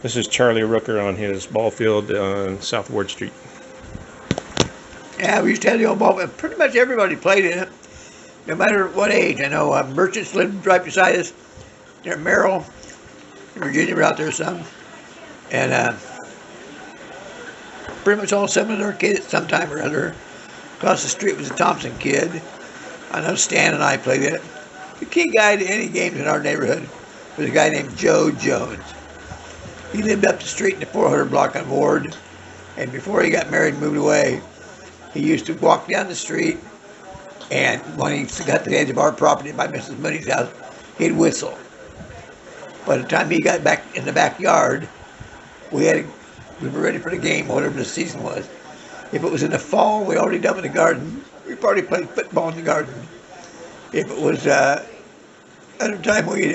This is Charlie Rooker on his ball field on South Ward Street. Yeah, we used to have the old ball, but pretty much everybody played in it, no matter what age. I know Merchants lived right beside us. They're Merrill, Virginia were out there some. And pretty much all seven of their kids at some time or other. Across the street was a Thompson kid. I know Stan and I played it. The key guy to any games in our neighborhood was a guy named Joe Jones. He lived up the street in the 400 block on Ward, and before he got married and moved away, he used to walk down the street, and when he got to the edge of our property by Mrs. Mooney's house, he'd whistle. By the time he got back in the backyard, we were ready for the game, whatever the season was. If it was in the fall, we already done in the garden. We already played football in the garden. If it was other time, we'd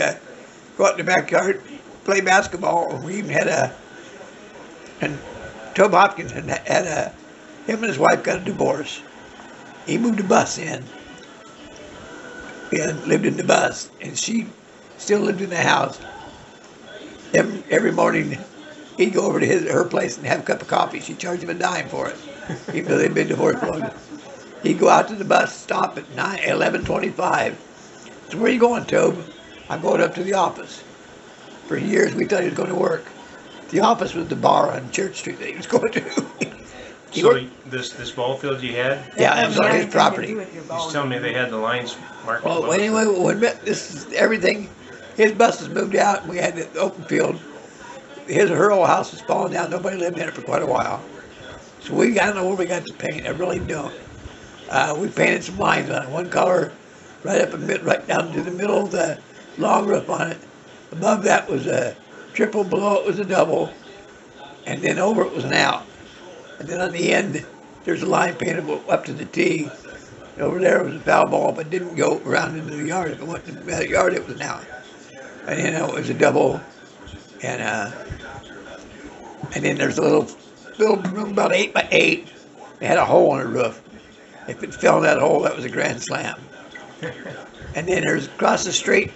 go out in the backyard, play basketball. We even had and Tobe Hopkins him and his wife got a divorce. He moved a bus in and lived in the bus, and she still lived in the house. Every morning, he'd go over to her place and have a cup of coffee. She'd charge him a dime for it, even though they'd been divorced long. He'd go out to the bus stop at 11:25. So where are you going, Tobe? I'm going up to the office. For years, we thought he was going to work. The office was the bar on Church Street that he was going to. So this ball field you had? Yeah, it was on his property. He's telling me they had the lines marked. Well, anyway, this is everything. His bus was moved out, and we had the open field. Her old house was falling down. Nobody lived in it for quite a while. So I don't know where we got the paint. I really don't. We painted some lines on it. One color right down to the middle of the long roof on it. Above that was a triple, below it was a double, and then over it was an out. And then on the end, there's a line painted up to the tee. Over there was a foul ball, but didn't go around into the yard. If it went into the yard, it was an out. And then it was a double, and then there's a little room about 8 by 8. It had a hole in the roof. If it fell in that hole, that was a grand slam. And then there's across the street,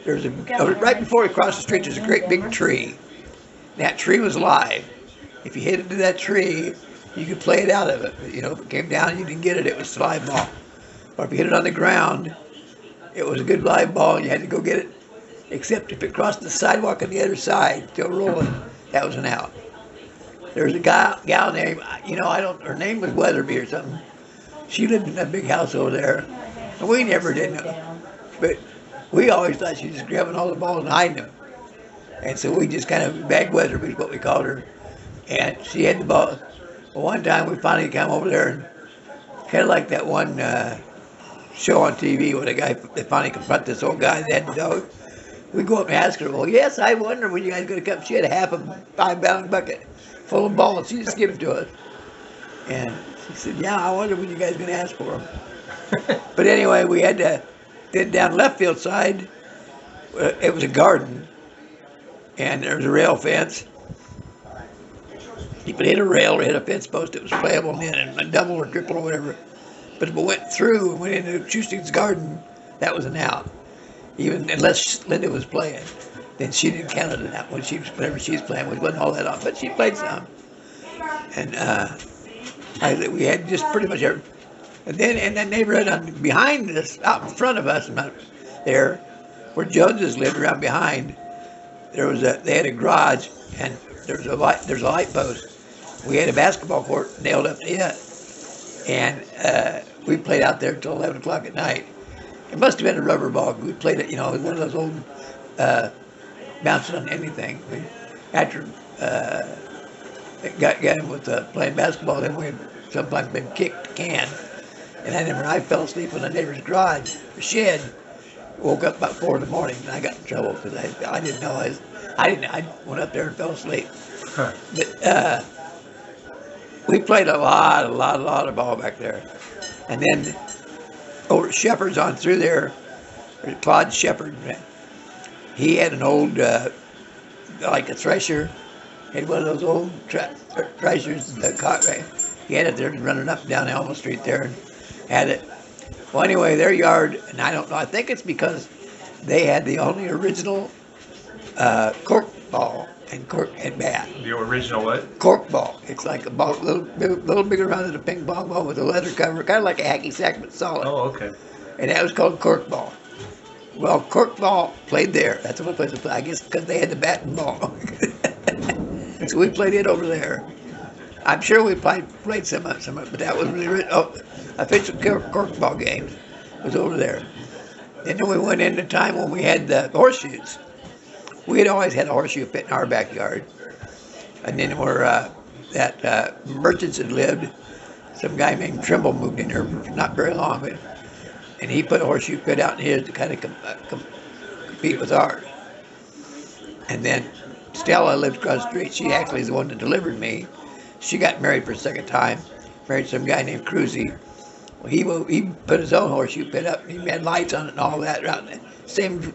right before we crossed the street, there's a great big tree. That tree was live. If you hit into that tree, you could play it out of it. You know, if it came down and you didn't get it, it was a live ball. Or if you hit it on the ground, it was a good live ball and you had to go get it. Except if it crossed the sidewalk on the other side, still rolling, that was an out. There was a gal named, her name was Weatherby or something. She lived in that big house over there. And we never did know. But we always thought she was just grabbing all the balls and hiding them. And so we just kind of, Bag Weatherby is what we called her. And she had the ball. Well, one time we finally come over there and kind of like that one show on TV where they finally confront this old guy that had the dog. We go up and ask her, well, yes, I wonder when you guys going to come. She had half a 5-gallon bucket full of balls. She just gave it to us. And she said, yeah, I wonder when you guys going to ask for them. But anyway, we had to, then down left field side, it was a garden. And there was a rail fence. You could hit a rail or hit a fence post. It was playable then, and a double or triple or whatever. But if it went through and went into Schusting's garden, that was an out. Even unless Linda was playing, then she didn't count it an out. Whenever she was playing, which wasn't all that often, but she played some. And we had just pretty much every. And then in that neighborhood behind us, out in front of us, there, where Joneses lived around behind, they had a garage, and there's a light post. We had a basketball court nailed up to it, and we played out there until 11 o'clock at night. It must have been a rubber ball. We played it, one of those old bouncing on anything. After it got in with playing basketball, then we had sometimes been kicked the can. And I fell asleep in the neighbor's garage, or shed. Woke up about 4 in the morning, and I got in trouble because I didn't know I went up there and fell asleep. Huh. But we played a lot of ball back there. And then over at Shepherd's on through there, Claude Shepherd, he had an old, like a thresher. He had one of those old threshers, he had it there running up and down Elm Street there and had it. Well, anyway, their yard, and I don't know, I think it's because they had the only original cork ball and cork and bat. The original what? Cork ball. It's like a ball, little bigger around than a ping pong ball with a leather cover, kind of like a hacky sack but solid. Oh, okay. And that was called cork ball. Well, cork ball played there. That's the only place to play. I guess because they had the bat and ball. So we played it over there. I'm sure we played some of it, but that was the official cork ball games was over there. And then we went into time when we had the horseshoes. We had always had a horseshoe pit in our backyard. And then where that merchants had lived, some guy named Trimble moved in there not very long, and he put a horseshoe pit out in his to kind of compete with ours. And then Stella lived across the street. She actually is the one that delivered me. She got married for a second time, married some guy named Cruzy. Well, he put his own horseshoe pit up. He had lights on it and all that around the same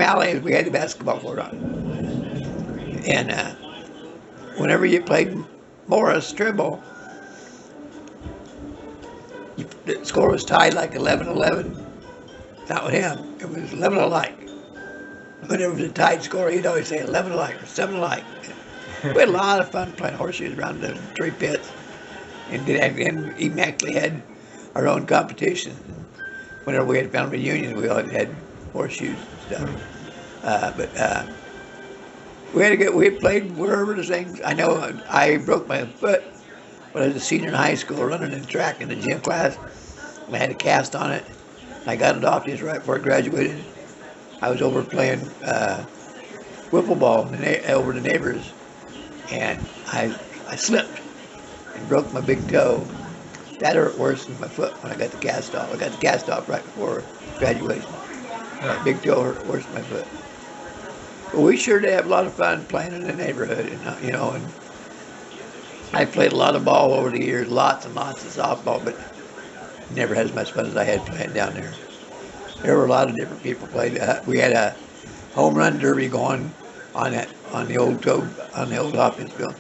alley as we had the basketball court on. And whenever you played Morris Trimble, the score was tied like 11-11. Not with him. It was 11 alike. Whenever it was a tied score, he'd always say 11 alike or 7 alike. We had a lot of fun playing horseshoes around the three pits, and even actually had our own competition. Whenever we had family reunions, we always had horseshoes and stuff. But we had played wherever the things. I know I broke my foot when I was a senior in high school running in track in the gym class. I had a cast on it. I got it off just right before I graduated. I was over playing wiffle ball over the neighbors, and I slipped and broke my big toe. That hurt worse than my foot when I got the cast off. I got the cast off right before graduation. My big toe hurt worse than my foot. But we sure did have a lot of fun playing in the neighborhood, and and I played a lot of ball over the years, lots and lots of softball, but never had as much fun as I had playing down there. There were a lot of different people played. We had a home run derby going on the old Hopkins field.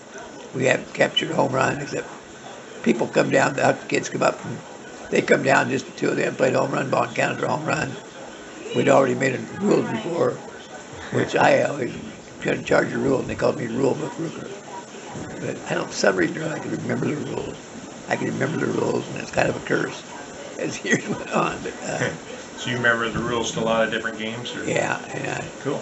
We have captured a home run, except people come down, the kids come up, and they come down, just the two of them played home run ball and counted their home run. We'd already made rules before, which I always tried to charge a rule, and they called me Rule Book Rooker. But for some reason I could remember the rules. And it's kind of a curse as years went on. But, so you remember the rules to a lot of different games? Or? Yeah. Cool.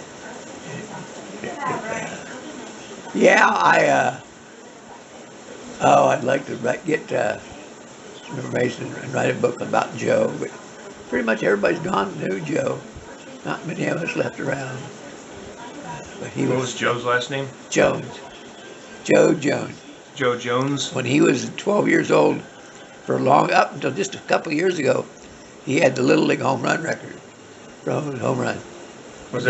I'd like to get some information and write a book about Joe, but pretty much everybody's gone to know Joe. Not many of us left around. But what was Joe's last name? Jones. Joe Jones. Joe Jones? When he was 12 years old, up until just a couple of years ago, he had the Little League home run record for home run. He was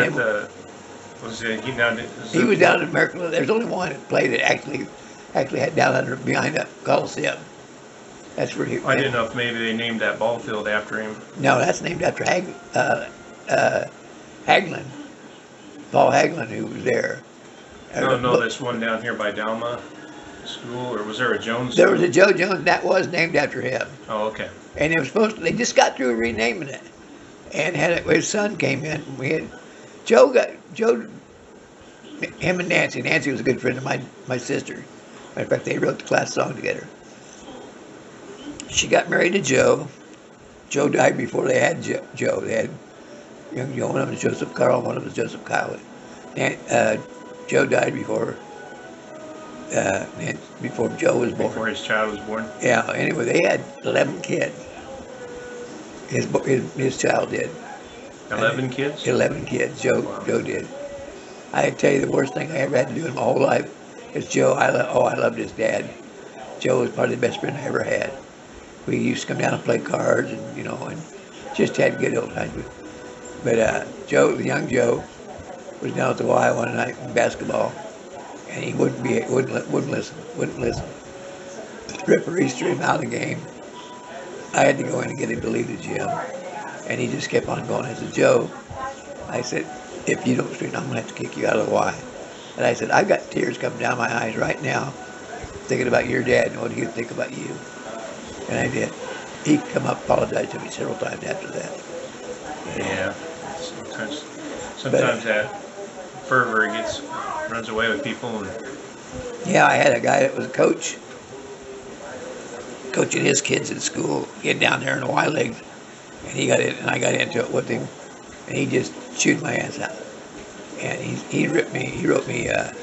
down in America. There's only one that played that actually had down behind the Coliseum. That's where he. I didn't know if maybe they named that ball field after him. No, that's named after Hagelin. Paul Hagelin, who was there. No, this one down here by Dalma School, or was there a Jones? There was a Joe Jones that was named after him. Oh, okay. And it was they just got through renaming it, and his son came in. We had Joe, him and Nancy. Nancy was a good friend of my sister. Matter of fact, they wrote the class song together. She got married to Joe. Joe died before they had Joe. They had young Joe. One of them was Joseph Carl. One of them was Joseph Kyle. Joe died before Joe was born. Before his child was born? Yeah, anyway, they had 11 kids. His child did. 11 kids? 11 kids, Joe did. I tell you, the worst thing I ever had to do in my whole life is Joe. I loved his dad. Joe was probably the best friend I ever had. We used to come down and play cards, and just had good old times. But Joe, young Joe, was down at the Y one night in basketball, and he wouldn't listen. The referee threw him out of the game. I had to go in and get him to leave the gym, and he just kept on going. I said, Joe, I said, if you don't straighten, I'm going to have to kick you out of the Y. And I said, I've got tears coming down my eyes right now, thinking about your dad and what he would think about you. And I did. He come up, apologized to me several times after that. Yeah. Sometimes that fervor. He runs away with people. And Yeah, I had a guy that was a coach, coaching his kids at school. He had down there in the Y-legs, and he got in, and I got into it with him, and he just chewed my ass out. And he ripped me. He wrote me at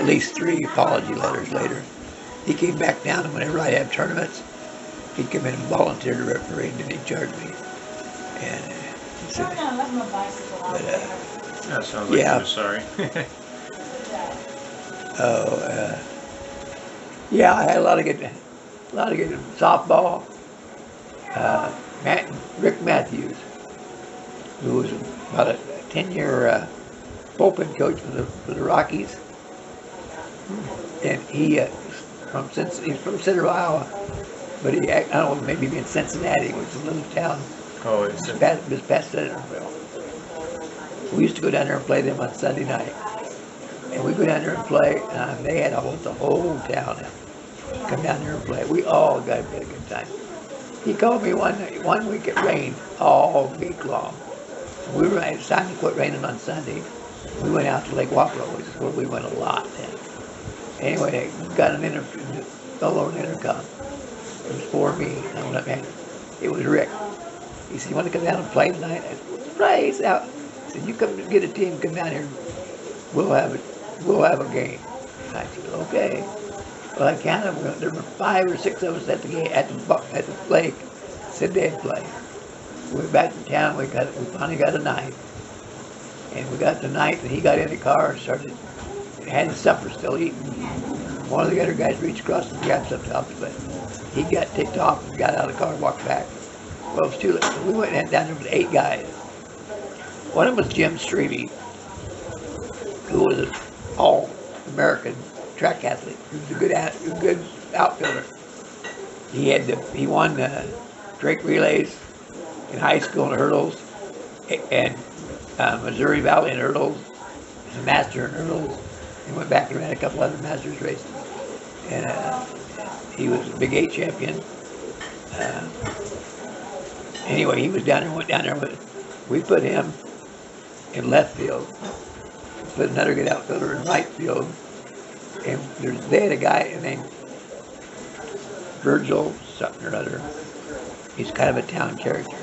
least 3 apology letters later. He came back down, and whenever I had tournaments, he'd come in and volunteer to referee, and then he'd charge me. And he said, but that sounds like yeah. he was sorry. Yeah, I had a lot of good softball. Rick Matthews, who was about a 10-year bullpen coach for the Rockies, and he's from Central Iowa, but I don't know, maybe in Cincinnati, which is a little town just past Centerville. We used to go down there and play them on Sunday night, and we go down there and play, and they had the whole town come down there and play. We all got a good time. He called me one week it rained all week long. It's time to quit raining on Sunday. We went out to Lake Wapro, which is where we went a lot then. Anyway, they got an intercom. It was for me. I went up, man. It was Rick. He said, "You want to come down and play tonight?" I said, "Play he's out." He said, "You come get a team, come down here. We'll have a game." And I said, "Okay." Well, I counted. There were 5 or 6 of us at the lake. Said they'd play. We went back to town. We finally got a night, and we got the night. And he got in the car and had his supper still eating. One of the other guys reached across and grabbed something off his plate. He got ticked off and got out of the car and walked back. Well, it was too late. So we went down there with 8 guys. One of them was Jim Strebe, who was an all-American track athlete. He was a good outfielder. He won Drake relays in high school in hurdles, and Missouri Valley in hurdles. He's a master in hurdles. He went back and ran a couple other masters races, and he was a Big 8 champion. Anyway, he was down there. Went down there we put him in left field. Put another good outfielder in right field. And they had a guy named Virgil something or other. He's kind of a town character.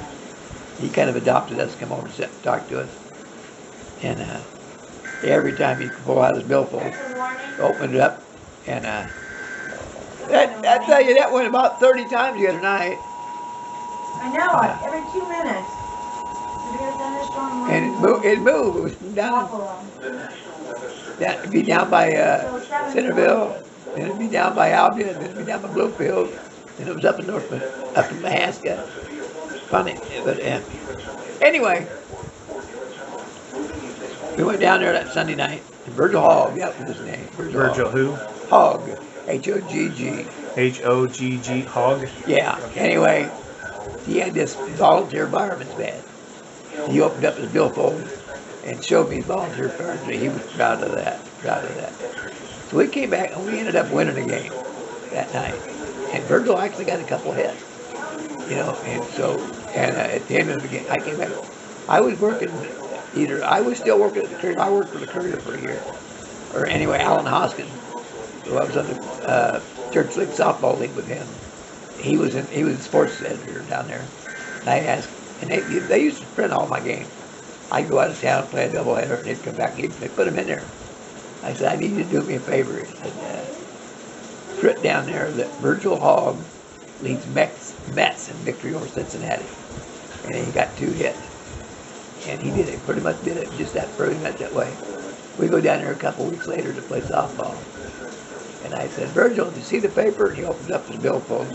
He kind of adopted us, come over and talk to us. And every time he'd pull out his billfold, opened it up, and I tell you, that went about 30 times the other night. I know, every 2 minutes. And it moved. It was down. It'd be down by Centerville, then it'd be down by Albion, then it'd be down by Bluefield, then it was up in Mahaska. Funny, but anyway, we went down there that Sunday night, and Virgil Hogg, that was his name. Virgil who? Hogg, H-O-G-G. H-O-G-G, Hogg? Yeah, anyway, he had this volunteer fireman's badge. He opened up his billfold and showed me his volunteer fireman's badge. He was proud of that. So we came back and we ended up winning the game that night. And Virgil actually got a couple hits, and at the end of the game, I came back. I was still working at the Courier. I worked for the Courier for a year. Or anyway, Alan Hoskins, who I was on the Church League softball league with him. He was a sports editor down there. And I asked, and they used to print all my games. I'd go out of town, play a doubleheader, and they'd come back and they'd put them in there. I said, "I need you to do me a favor." He said, "Print down there that Virgil Hogg leads Mets in victory over Cincinnati." And he got 2 hits. And he did it, pretty much did it just pretty much that way. We go down there a couple weeks later to play softball. And I said, "Virgil, did you see the paper?" And he opened up his billfold.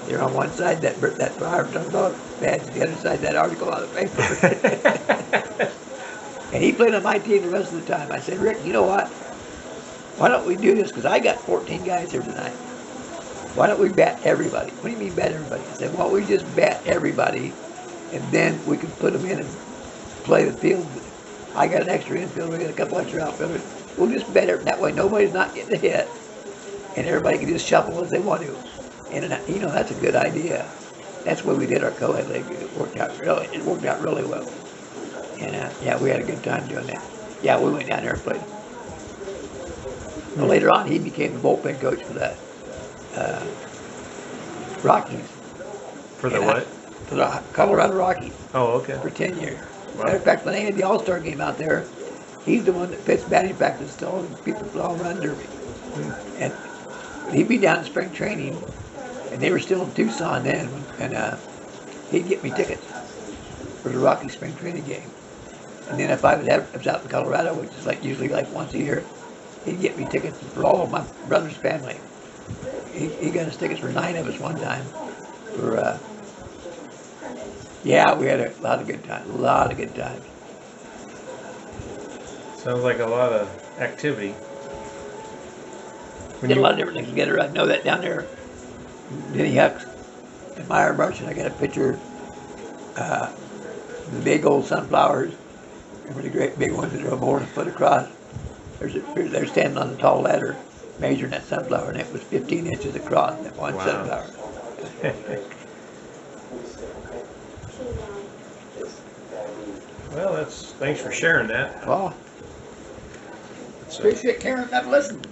There on one side, that fire dog badge, the other side, that article on the paper. And he played on my team the rest of the time. I said, "Rick, you know what? Why don't we do this? Because I got 14 guys here tonight. Why don't we bat everybody?" "What do you mean bat everybody?" I said, "Why don't we just bat everybody, and then we can put them in and play the field. I got an extra infielder, we got a couple extra outfielders. We'll just bat it. That way nobody's not getting a hit, and everybody can just shuffle as they want to." And that's a good idea. That's what we did our co-ed league. It worked out really well. And we had a good time doing that. Yeah, we went down there and played. Well, later on, he became the bullpen coach for the Rockies. For the And what? For the Colorado Rockies Oh, okay. for 10 years. Wow. Matter of fact, when they had the All-Star game out there, he's the one that fits batting practice to all the people that all run derby. And he'd be down in spring training, and they were still in Tucson then, and he'd get me tickets for the Rocky spring training game. And then if I was out in Colorado, which is usually once a year, he'd get me tickets for all of my brother's family. He got us tickets for 9 of us one time. Yeah, we had a lot of good times. Sounds like a lot of activity. Did a lot of different things together. I know that down there, Denny Hucks and Meyer Merchant, I got a picture of the big old sunflowers. Remember the great big ones that are more than a foot across? They're standing on a tall ladder measuring that sunflower, and it was 15 inches across, that one Wow. sunflower. Well, thanks for sharing that. Well, It's, appreciate Karen enough listening.